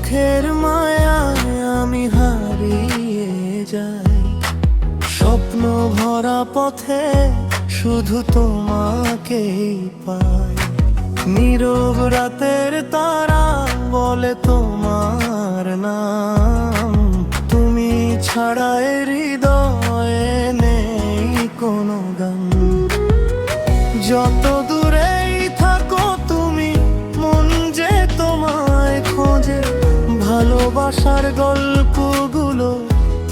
চোখের মায়ায় আমি হারিয়ে যাই, স্বপ্ন ভরা পথে শুধু তোমাকেই পাই। নীরব রাতের তারা বলে তোমার নাম, তুমি ছাড়া এ হৃদয়ে নেই কোনো গান। যত দূরেই থাকো তুমি, মন যে তোমায় খোঁজে, ভালোবাসার গল্পগুলো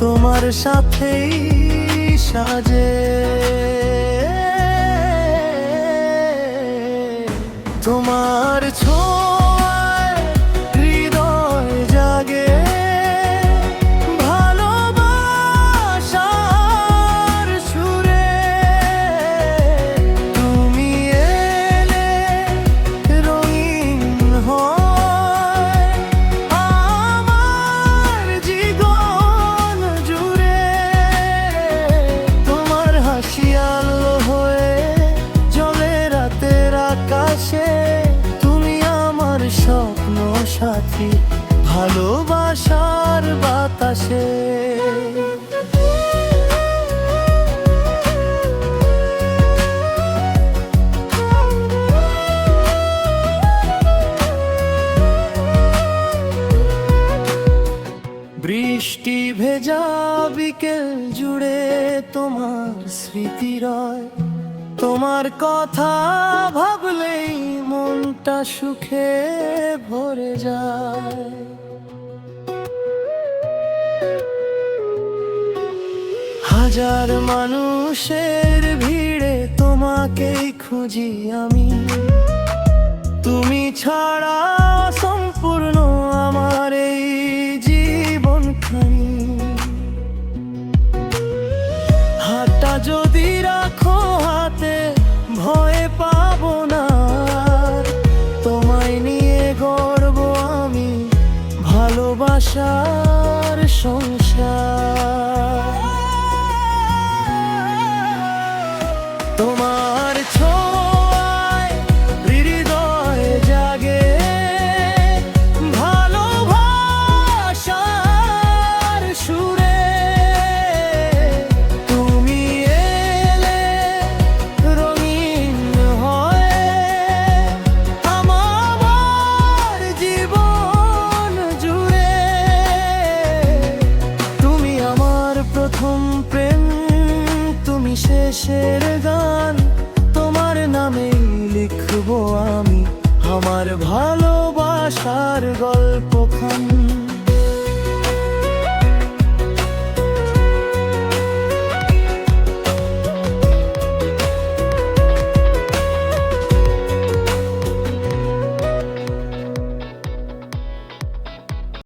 তোমার সাথেই সাজে। তোমার ছোঁয়ায় হৃদয় জাগে, ভালোবাসার সুরে। তুমি এলে রঙিন হয় আমার জীবন জুড়ে। তোমার হাসি আলো হয়ে জ্বলে রাতের আকাশে, স্বপ্ন সাথী ভালোবাসার বাতাসে। বৃষ্টি ভেজা বিকেল জুড়ে তোমার স্মৃতি রয়, তোমার কথা ভাবলেই মনটা সুখে ভরে যায়। হাজার মানুষের ভিড়ে তোমাকেই খুঁজি আমি, তুমি ছাড়া সম্পূর্ণ আমার এই জীবনখানি। হাতটা যদি রাখো হাতে, ভয় পাবো না, তোমায় নিয়ে গর্ব আমি, ভালোবাসার সংসার। তোমার ছোঁয়ায় হৃদয় জাগে, ভালোবাসার সুরে। তুমি এলে রঙিন হয় আমার জীবন জুড়ে। তুমি আমার প্রথম প্রেম, তুমি শেষের গান, তোমার নামেই লিখবো আমি আমার ভালোবাসার গল্প।